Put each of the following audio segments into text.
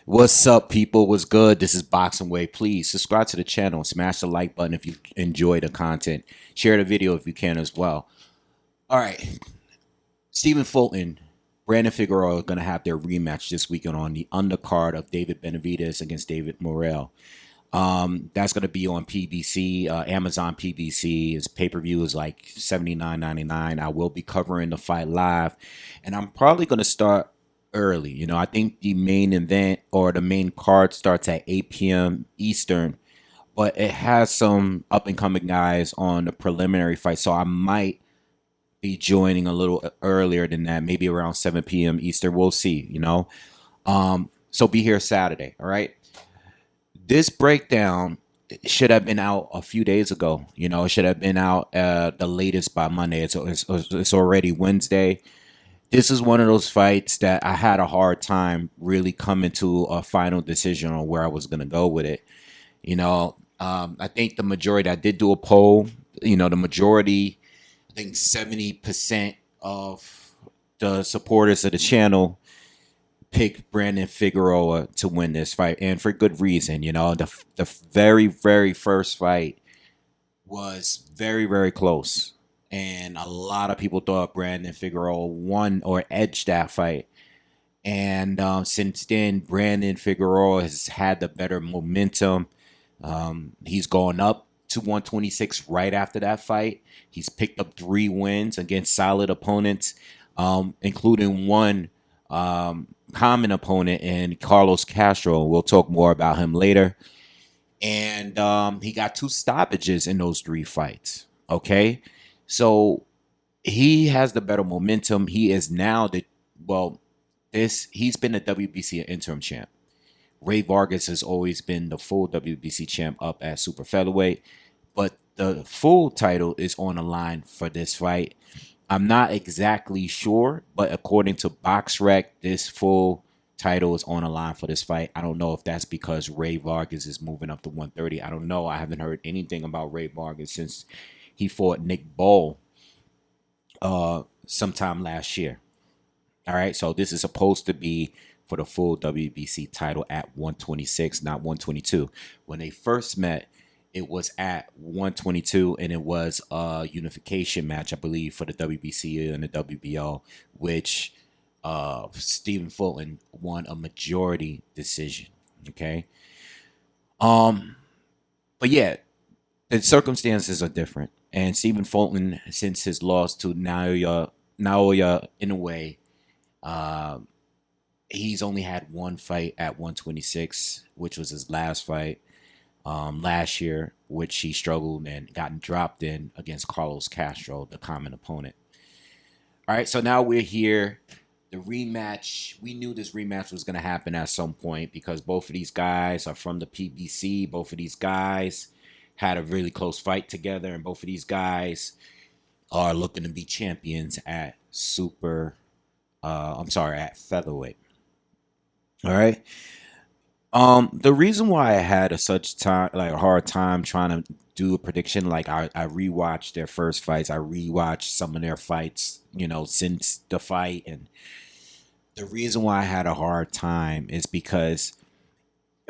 What's up, people? What's good? This is Boxingwave. Please subscribe to the channel. Smash the like button if you enjoy the content. Share the video if you can as well. All right. Stephen Fulton, Brandon Figueroa are going to have their rematch this weekend on the undercard of David Benavidez against David Morrell. That's going to be on PBC, Amazon PBC. His pay-per-view is like $79.99. I will be covering the fight live, and I'm probably going to start early. I think the main event or the main card starts at 8 p.m. Eastern, but it has some up-and-coming guys on the preliminary fight, so I might be joining a little earlier than that, maybe around 7 p.m. Eastern. We'll see. So be here Saturday, all right? This breakdown should have been out a few days ago. It should have been out the latest by Monday. It's already Wednesday. This is one of those fights that I had a hard time really coming to a final decision on where I was going to go with it. I think the majority, I did do a poll, the majority, I think 70% of the supporters of the channel picked Brandon Figueroa to win this fight, and for good reason. The very, very first fight was very, very close, and a lot of people thought Brandon Figueroa won or edged that fight. And since then, Brandon Figueroa has had the better momentum. He's gone up to 126 right after that fight. He's picked up 3 wins against solid opponents, including one common opponent in Carlos Castro. We'll talk more about him later. And he got 2 stoppages in those 3 fights. Okay, so he has the better momentum. He is now he's been the WBC interim champ. Ray Vargas has always been the full WBC champ up at super featherweight, but the full title is on the line for this fight. I'm not exactly sure, but according to BoxRec, this full title is on the line for this fight. I don't know if that's because Ray Vargas is moving up to 130. I don't know. I haven't heard anything about Ray Vargas since he fought Nick Ball sometime last year. All right, so this is supposed to be for the full WBC title at 126, not 122. When they first met, it was at 122, and it was a unification match, I believe, for the WBC and the WBO, which Stephen Fulton won a majority decision. Okay, but yeah, the circumstances are different, and Stephen Fulton, since his loss to Naoya Inoue, he's only had one fight at 126, which was his last fight last year, which he struggled and gotten dropped in against Carlos Castro, the common opponent. All right, so now we're here. The rematch, we knew this rematch was going to happen at some point because both of these guys are from the PBC. Both of these guys had a really close fight together, and both of these guys are looking to be champions at at featherweight. All right. The reason why I had a hard time trying to do a prediction, like I rewatched their first fights, I rewatched some of their fights, since the fight, and the reason why I had a hard time is because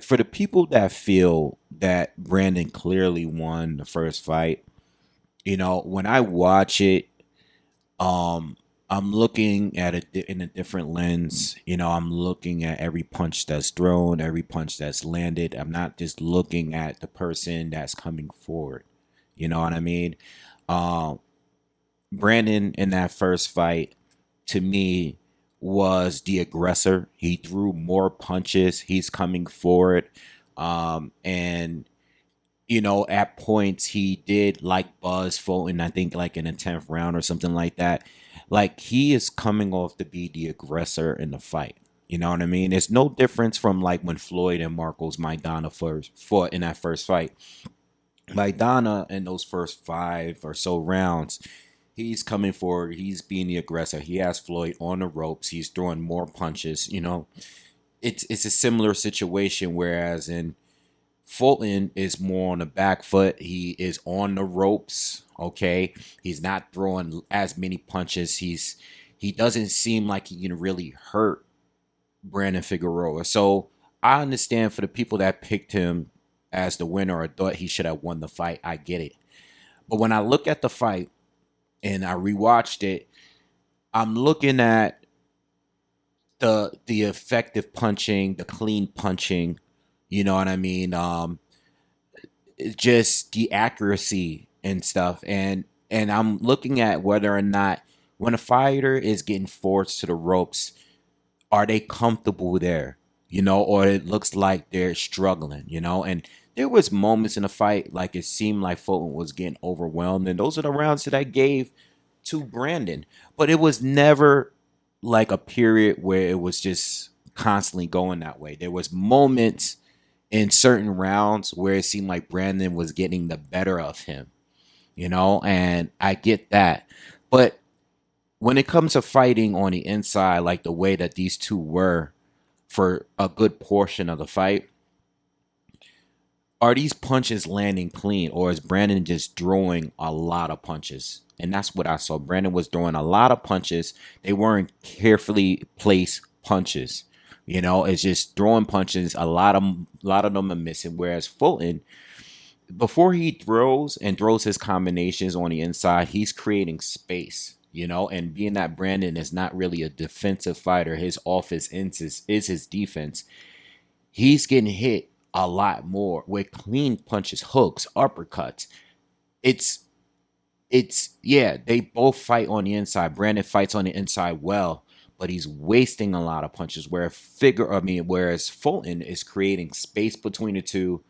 for the people that feel that Brandon clearly won the first fight, when I watch it, I'm looking at it in a different lens. I'm looking at every punch that's thrown, every punch that's landed. I'm not just looking at the person that's coming forward. You know what I mean? Brandon in that first fight, to me, was the aggressor. He threw more punches. He's coming forward. And at points he did like Buzz Fulton, I think like in the 10th round or something like that. Like he is coming off to be the aggressor in the fight. You know what I mean? It's no difference from like when Floyd and Marcos Maidana first fought in that first fight. Maidana in those first 5 or so rounds, he's coming forward. He's being the aggressor. He has Floyd on the ropes. He's throwing more punches. It's a similar situation. Whereas in Fulton is more on the back foot. He is on the ropes. Okay, he's not throwing as many punches. He doesn't seem like he can really hurt Brandon Figueroa. So I understand for the people that picked him as the winner or thought he should have won the fight. I get it. But when I look at the fight and I rewatched it, I'm looking at the effective punching, the clean punching, you know what I mean? Just the accuracy and stuff. And I'm looking at whether or not when a fighter is getting forced to the ropes, are they comfortable there? Or it looks like they're struggling, and there was moments in the fight like it seemed like Fulton was getting overwhelmed, and those are the rounds that I gave to Brandon. But it was never like a period where it was just constantly going that way. There was moments in certain rounds where it seemed like Brandon was getting the better of him, and I get that. But when it comes to fighting on the inside, like the way that these two were for a good portion of the fight, are these punches landing clean, or is Brandon just throwing a lot of punches? And that's what I saw. Brandon was throwing a lot of punches. They weren't carefully placed punches. It's just throwing punches. A lot of them are missing. Whereas Fulton, before he throws his combinations on the inside, he's creating space. And being that Brandon is not really a defensive fighter, his offense is his defense. He's getting hit a lot more with clean punches, hooks, uppercuts. It's yeah, they both fight on the inside. Brandon fights on the inside well, but he's wasting a lot of punches. Whereas Fulton is creating space between the two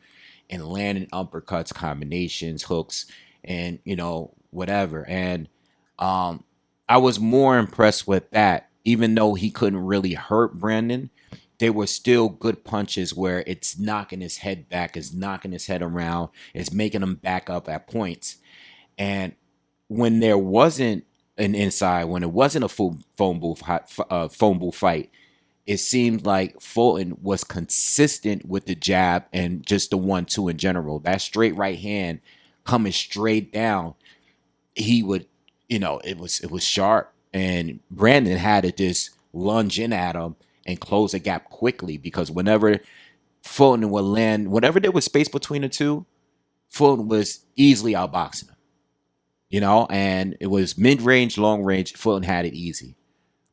and landing uppercuts, combinations, hooks, and whatever. And I was more impressed with that, even though he couldn't really hurt Brandon. They were still good punches where it's knocking his head back, it's knocking his head around, it's making him back up at points. And when there wasn't an inside, when it wasn't a full phone booth fight, it seemed like Fulton was consistent with the jab and just the 1-2 in general. That straight right hand coming straight down, he would, it was sharp. And Brandon had to just lunge in at him and close the gap quickly, because whenever Fulton would land, whenever there was space between the two, Fulton was easily outboxing him. And it was mid-range, long range, Fulton had it easy.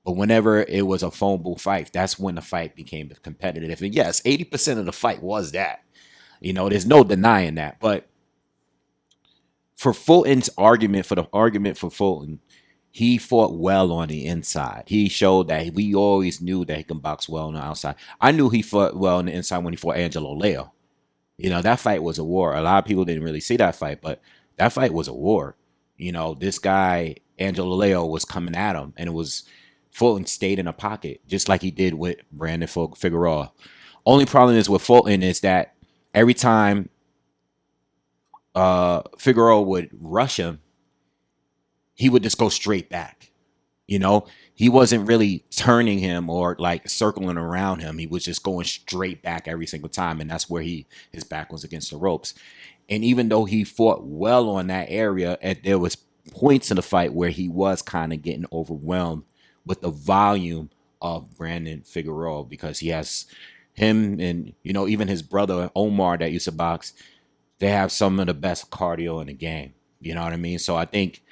But whenever it was a phone booth fight, that's when the fight became competitive. And yes, 80% of the fight was that. There's no denying that. But for the argument for Fulton, he fought well on the inside. He showed that we always knew that he can box well on the outside. I knew he fought well on the inside when he fought Angelo Leo. That fight was a war. A lot of people didn't really see that fight, but that fight was a war. This guy, Angelo Leo, was coming at him, and it was Fulton stayed in a pocket, just like he did with Brandon Figueroa. Only problem is with Fulton is that every time Figueroa would rush him, he would just go straight back. He wasn't really turning him or like circling around him. He was just going straight back every single time, and that's where his back was against the ropes. And even though he fought well on that area, and there was points in the fight where he was kind of getting overwhelmed with the volume of Brandon Figueroa, because he has him and even his brother Omar that used to box. They have some of the best cardio in the game. You know what I mean? So I think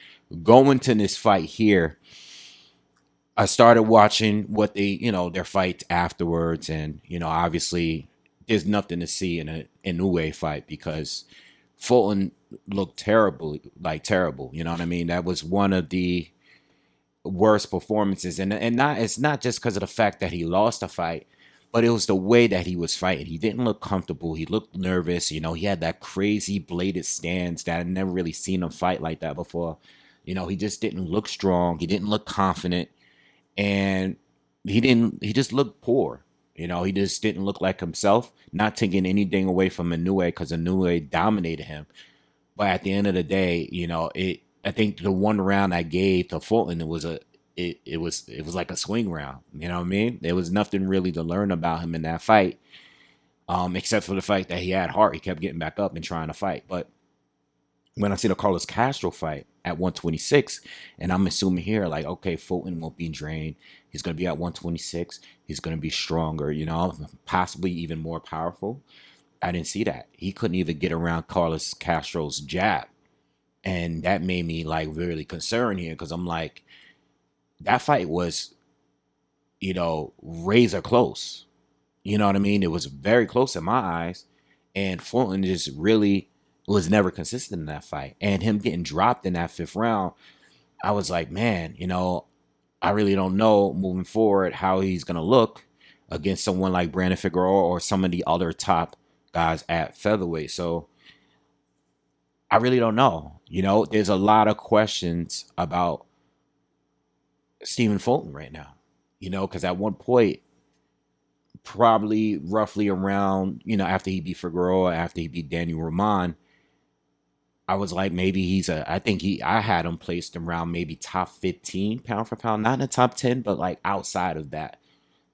going to this fight here, I started watching what their fights afterwards, and obviously there's nothing to see in a Inoue fight because Fulton looked terrible. You know what I mean? That was one of the worst performances, and it's not just because of the fact that he lost the fight, but it was the way that he was fighting. He didn't look comfortable. He looked nervous. He had that crazy bladed stance that I'd never really seen him fight like that before. He just didn't look strong. He didn't look confident, and he just looked poor. He just didn't look like himself. Not taking anything away from Inoue, because Inoue dominated him. But at the end of the day, I think the one round I gave to Fulton, it was like a swing round. You know what I mean? There was nothing really to learn about him in that fight, except for the fact that he had heart. He kept getting back up and trying to fight. But when I see the Carlos Castro fight at 126, and I'm assuming here, like, okay, Fulton won't be drained. He's going to be at 126. He's going to be stronger, possibly even more powerful. I didn't see that. He couldn't even get around Carlos Castro's jab. And that made me like really concerned here because I'm like, that fight was, razor close. You know what I mean? It was very close in my eyes. And Fulton just really was never consistent in that fight. And him getting dropped in that fifth round, I was like, man, I really don't know moving forward how he's going to look against someone like Brandon Figueroa or some of the other top guys at featherweight. So I really don't know. There's a lot of questions about Stephen Fulton right now, because at one point, probably roughly around, after he beat Figueroa, after he beat Daniel Roman, I was like, maybe I had him placed around maybe top 15 pound for pound, not in the top 10, but like outside of that,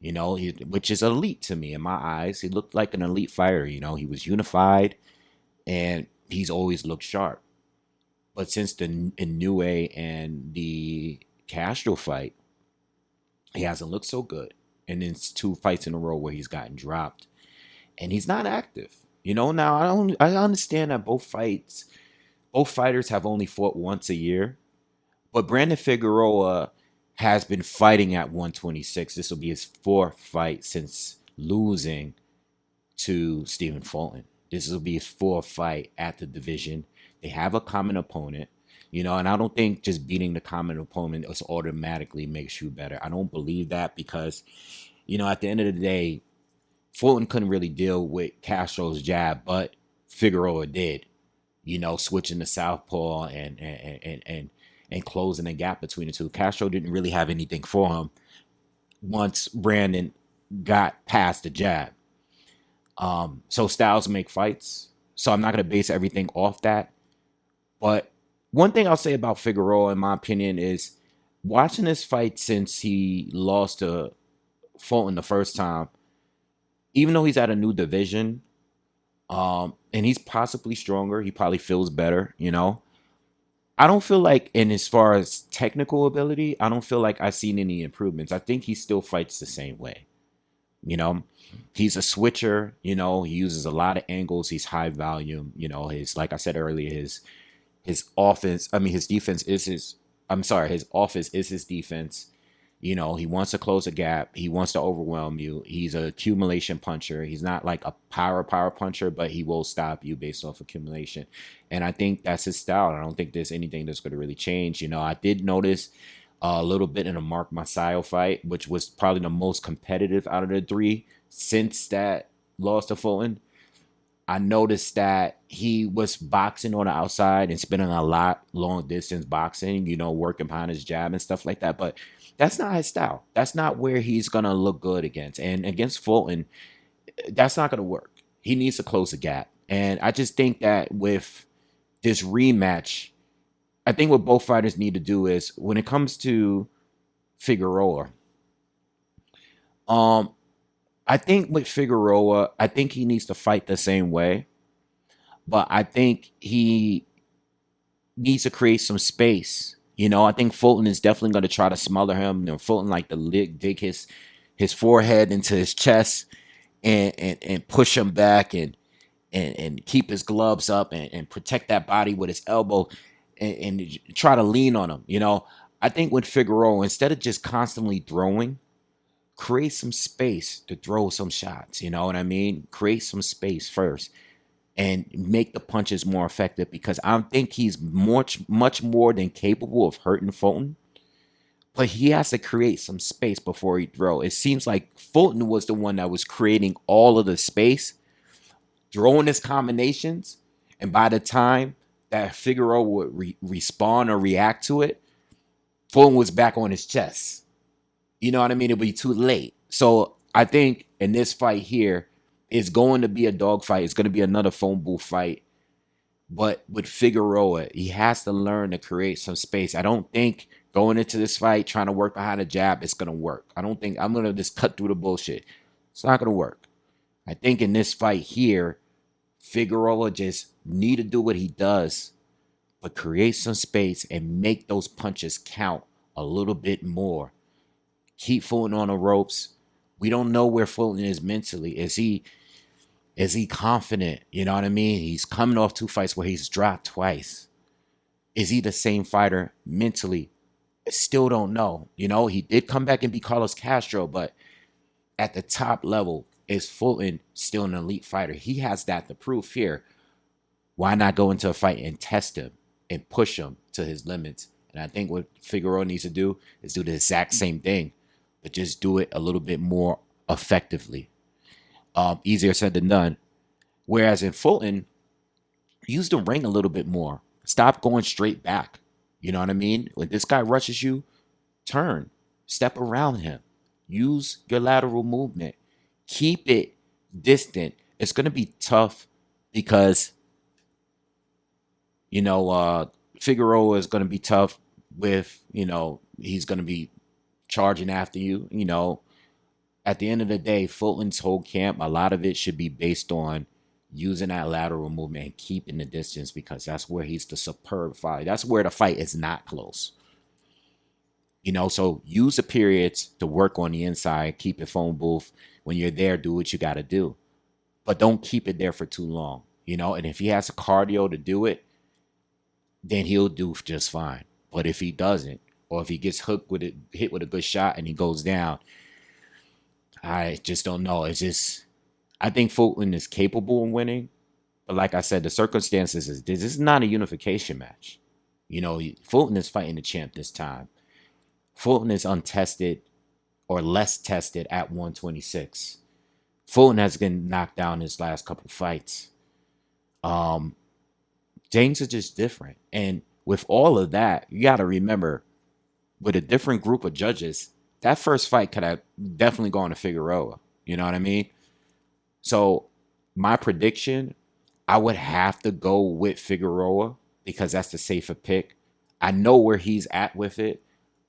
which is elite to me in my eyes. He looked like an elite fighter, he was unified and he's always looked sharp. But since the Inoue and the Castro fight, he hasn't looked so good. And it's 2 fights in a row where he's gotten dropped and he's not active. Now I understand that both fighters have only fought once a year, but Brandon Figueroa has been fighting at 126. This will be his 4th fight since losing to Stephen Fulton. This will be his 4th fight at the division. They have a common opponent, and I don't think just beating the common opponent automatically makes you better. I don't believe that because, at the end of the day, Fulton couldn't really deal with Castro's jab, but Figueroa did, switching to southpaw and closing the gap between the two. Castro didn't really have anything for him once Brandon got past the jab. So styles make fights. So I'm not going to base everything off that. But one thing I'll say about Figueroa, in my opinion, is watching this fight since he lost to Fulton the first time, even though he's at a new division, and he's possibly stronger, he probably feels better, I don't feel like, and as far as technical ability, I don't feel like I've seen any improvements. I think he still fights the same way. He's a switcher, he uses a lot of angles, he's high volume, like I said earlier, his offense, his defense is his offense is his defense. He wants to close a gap. He wants to overwhelm you. He's an accumulation puncher. He's not like a power puncher, but he will stop you based off accumulation. And I think that's his style. I don't think there's anything that's going to really change. I did notice a little bit in a Mark Masayo fight, which was probably the most competitive out of the 3 since that loss to Fulton. I noticed that he was boxing on the outside and spending a lot long distance boxing, working behind his jab and stuff like that. But that's not his style. That's not where he's going to look good against. And against Fulton, that's not going to work. He needs to close the gap. And I just think that with this rematch, I think what both fighters need to do is, when it comes to Figueroa, I think with Figueroa, I think he needs to fight the same way, but I think he needs to create some space. I think Fulton is definitely going to try to smother him. Fulton like to dig his forehead into his chest and push him back and keep his gloves up and protect that body with his elbow and try to lean on him. I think with Figueroa, instead of just constantly throwing, create some space to throw some shots. You know what I mean? Create some space first and make the punches more effective, because I think he's much more than capable of hurting Fulton. But he has to create some space before he throw. It seems like Fulton was the one that was creating all of the space, throwing his combinations, and by the time that Figueroa would respond or react to it, Fulton was back on his chest. You know what I mean? It'll be too late. So I think in this fight here, it's going to be a dogfight. It's going to be another phone booth fight. But with Figueroa, he has to learn to create some space. I don't think going into this fight, trying to work behind a jab, it's going to work. I don't think I'm going to just cut through the bullshit. It's not going to work. I think in this fight here, Figueroa just need to do what he does but create some space and make those punches count a little bit more. Keep Fulton on the ropes. We don't know where Fulton is mentally. Is he confident? You know what I mean? He's coming off 2 fights where he's dropped twice. Is he the same fighter mentally? Still don't know. You know, he did come back and beat Carlos Castro, but at the top level, is Fulton still an elite fighter? He has that to prove here. Why not go into a fight and test him and push him to his limits? And I think what Figueroa needs to do is do the exact same thing, but just do it a little bit more effectively. Easier said than done. Whereas in Fulton, use the ring a little bit more. Stop going straight back. You know what I mean? When this guy rushes you, turn, step around him. Use your lateral movement. Keep it distant. It's going to be tough because, Figueroa is going to be tough with, he's going to be charging after you. At the end of the day, Fulton's whole camp, a lot of it should be based on using that lateral movement and keeping the distance, because that's where he's the superb fighter. That's where the fight is not close. So use the periods to work on the inside, keep it phone booth. When you're there, do what you got to do. But don't keep it there for too long, and if he has the cardio to do it, then he'll do just fine. But if he doesn't, or if he gets hit with a good shot and he goes down, I just don't know. I think Fulton is capable of winning. But like I said, the circumstances this is not a unification match. Fulton is fighting the champ this time. Fulton is untested or less tested at 126. Fulton has been knocked down his last couple fights. Things are just different. And with all of that, you got to remember, with a different group of judges, that first fight could have definitely gone to Figueroa. You know what I mean? So my prediction, I would have to go with Figueroa because that's the safer pick. I know where he's at with it.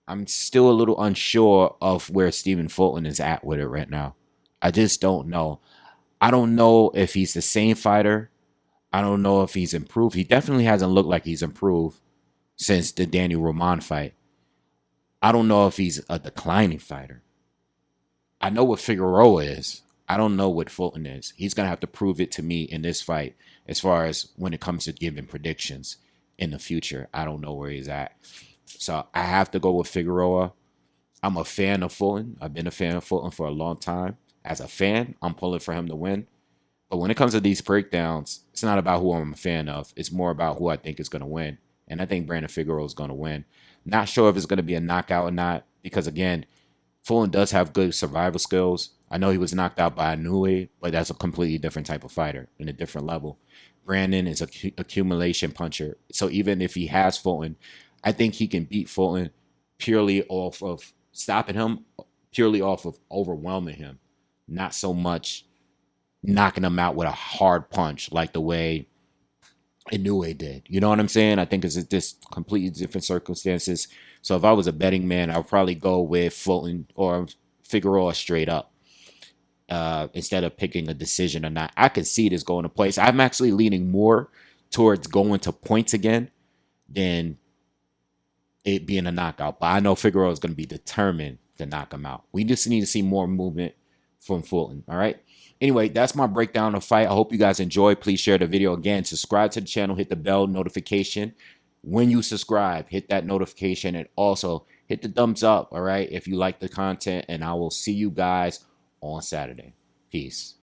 I'm still a little unsure of where Stephen Fulton is at with it right now. I just don't know. I don't know if he's the same fighter. I don't know if he's improved. He definitely hasn't looked like he's improved since the Daniel Roman fight. I don't know if he's a declining fighter. I know what Figueroa is. I don't know what Fulton is. He's going to have to prove it to me in this fight as far as when it comes to giving predictions in the future. I don't know where he's at. So I have to go with Figueroa. I'm a fan of Fulton. I've been a fan of Fulton for a long time. As a fan, I'm pulling for him to win. But when it comes to these breakdowns, it's not about who I'm a fan of. It's more about who I think is going to win. And I think Brandon Figueroa is going to win. Not sure if it's going to be a knockout or not, because, again, Fulton does have good survival skills. I know he was knocked out by Inoue, but that's a completely different type of fighter in a different level. Brandon is an accumulation puncher. So even if he has Fulton, I think he can beat Fulton purely off of stopping him, purely off of overwhelming him, not so much knocking him out with a hard punch like the way Inoue did. You know what I'm saying? I think it's just completely different circumstances. So if I was a betting man, I would probably go with Fulton or Figueroa straight up instead of picking a decision or not. I can see this going to place. I'm actually leaning more towards going to points again than it being a knockout. But I know Figueroa is going to be determined to knock him out. We just need to see more movement from Fulton. All right. Anyway, that's my breakdown of the fight. I hope you guys enjoyed. Please share the video. Again, subscribe to the channel. Hit the bell notification. When you subscribe, hit that notification. And also hit the thumbs up, all right, if you like the content. And I will see you guys on Saturday. Peace.